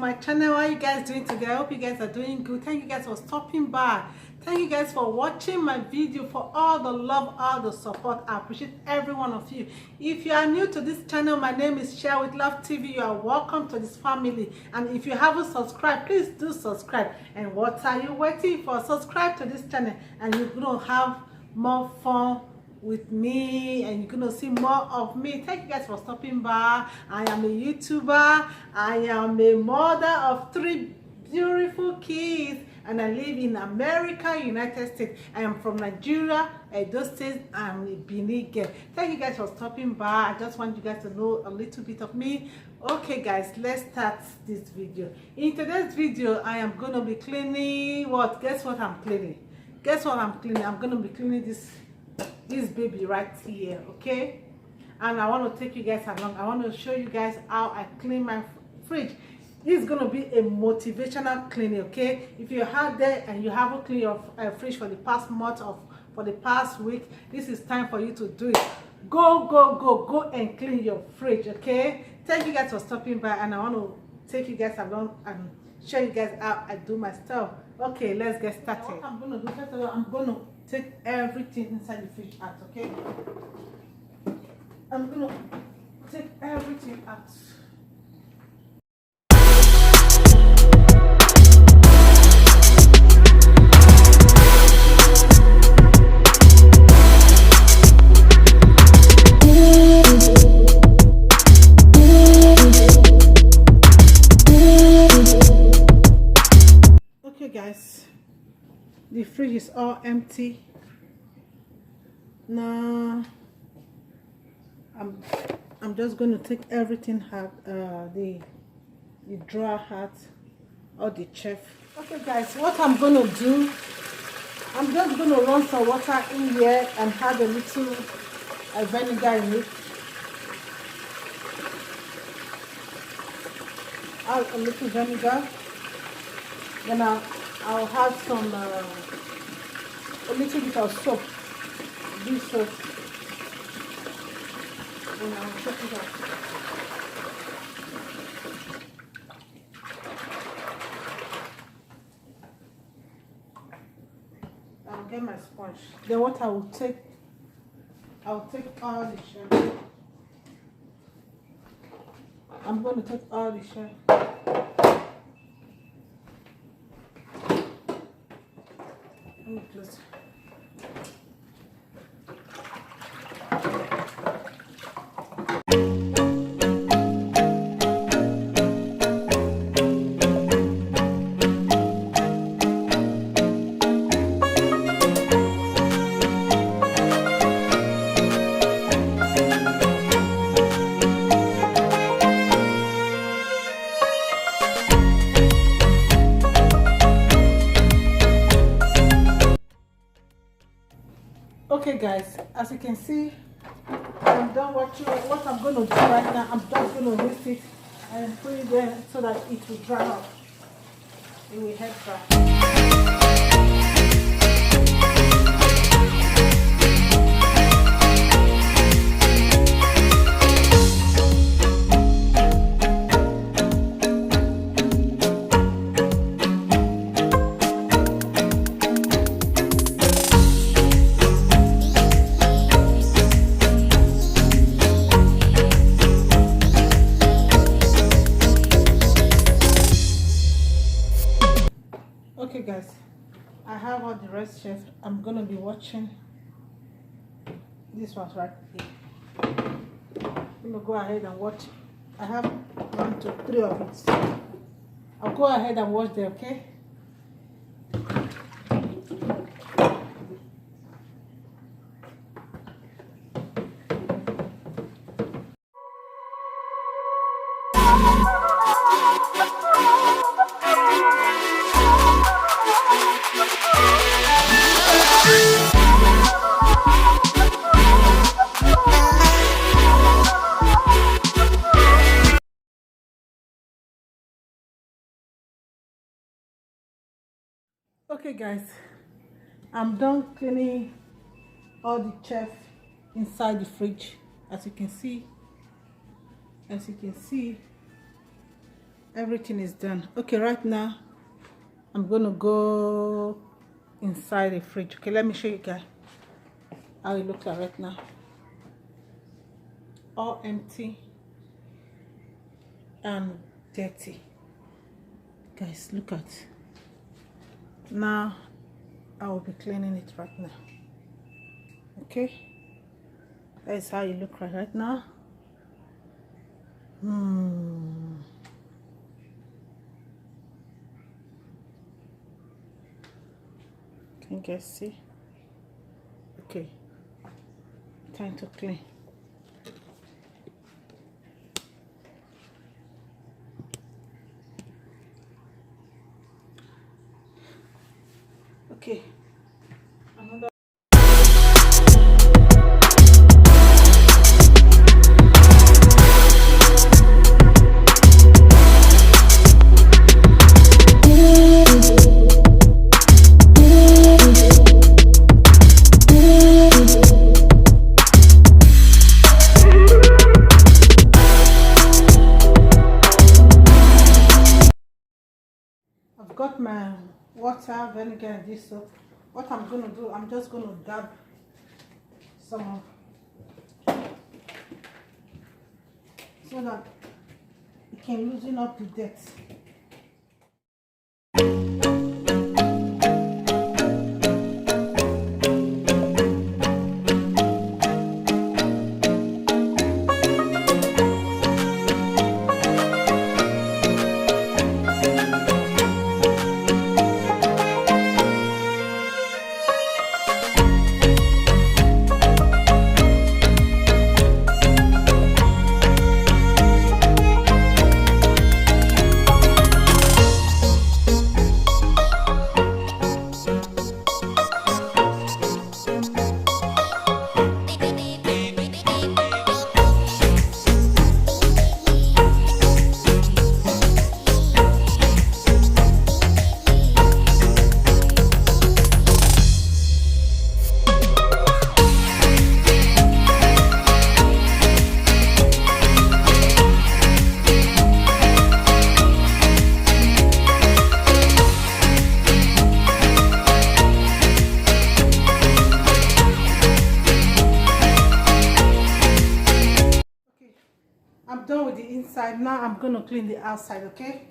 my channel. How are you guys doing today? I hope you guys are doing good. Thank you guys for stopping by. Thank you guys for watching my video, for all the love, all the support. I appreciate every one of you. If you are new to this channel, my name is Share with Love TV. You are welcome to this family. And if you haven't subscribed, please do subscribe. And what are you waiting for? Subscribe to this channel and you're going to have more fun with me, and you're gonna see more of me. Thank you guys for stopping by. I am a YouTuber. I am a mother of 3 beautiful kids, and I live in America, United States. I am from Nigeria, Edo State. I'm a Benin girl. Thank you guys for stopping by. I just want you guys to know a little bit of me. Okay guys, let's start this video. In today's video, I am gonna be cleaning what? Guess what I'm cleaning? Guess what I'm cleaning? I'm gonna be cleaning this baby right here, okay? And I want to take you guys along. I want to show you guys how I clean my fridge. This is going to be a motivational cleaning, okay? If you're out there and you haven't cleaned your fridge for the past month or for the past week, this is time for you to do it. Go and clean your fridge, okay? Thank you guys for stopping by, and I want to take you guys along and show you guys how I do my stuff. Okay, let's get started. What I'm going to do, first of all, I'm going to take everything inside the fridge out, okay? I'm going to take everything out. Okay guys, the fridge is all empty. Now I'm just going to take everything out, the drawer out, or the shelf. Okay guys, what I'm going to do, I'm just going to run some water in here and add a little vinegar in it. Add a little vinegar. Then I'll have some a little bit of soap. This soap. And I'll check it out. I'll get my sponge. Then what I'll take all the shell. I'm going to take all the shell. Let me close. Okay guys, as you can see, I'm done watching. What I'm going to do right now, I'm just going to rinse it and put it there so that it will dry out. It will help dry. Okay guys, I have all the rest shelf. I'm gonna be watching this one's right here. I'm gonna go ahead and watch. I have 1, 2, 3 of it. I'll go ahead and watch them, okay? Okay guys, I'm done cleaning all the shelf inside the fridge. As you can see, Everything is done. Okay, right now I'm gonna go inside the fridge. Okay, let me show you guys how it looks like right now. All empty and dirty. Guys, look at. Now I will be cleaning it right now. Okay, that's how you look right now. Can you guys see? Okay, time to clean. Okay, another. I've got my water, vinegar, and this. So what I'm gonna do, I'm just gonna dab some of, so that it can loosen up the dirt. I'm done with the inside. Now I'm going to clean the outside, okay?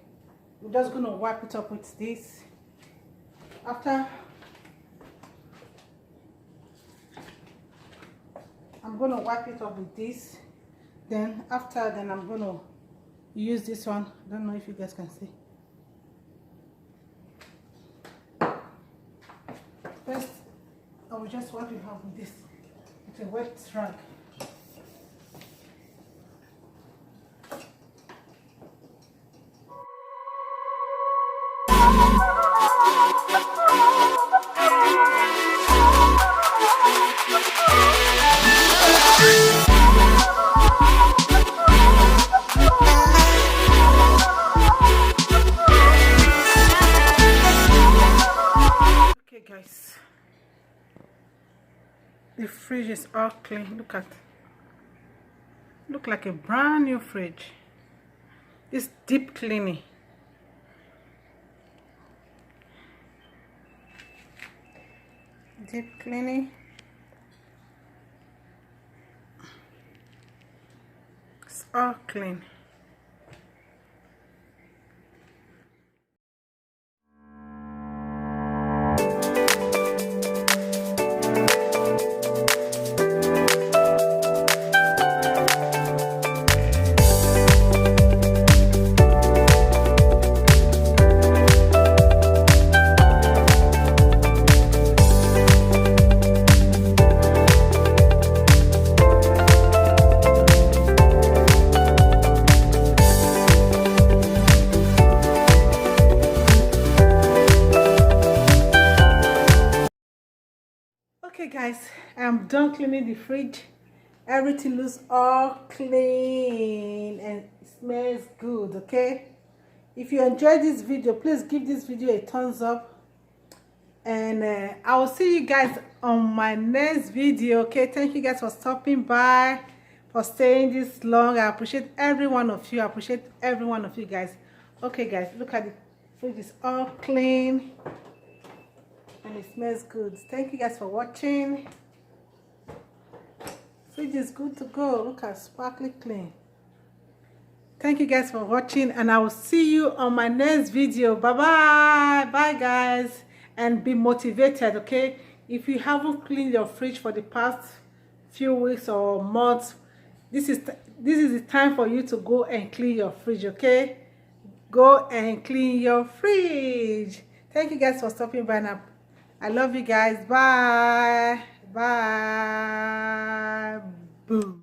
I'm just going to wipe it up with this. After, I'm going to wipe it up with this. Then after, then I'm going to use this one. I don't know if you guys can see. First, I will just wipe it off with this. It's a wet rag. Guys, the fridge is all clean. Look like a brand new fridge. It's deep cleaning. Deep cleaning. It's all clean. Okay guys, I'm done cleaning the fridge. Everything looks all clean and it smells good. Okay, if you enjoyed this video, please give this video a thumbs up, and I will see you guys on my next video. Okay, thank you guys for stopping by, for staying this long. I appreciate every one of you. I appreciate every one of you guys. Okay guys, look at the fridge, is all clean and it smells good. Thank you guys for watching. Fridge is good to go. Look at sparkly clean. Thank you guys for watching, and I will see you on my next video. Bye bye. Bye guys, and be motivated. Okay, if you haven't cleaned your fridge for the past few weeks or months, this is the time for you to go and clean your fridge. Okay, go and clean your fridge. Thank you guys for stopping by now. I love you guys. Bye bye. Boom.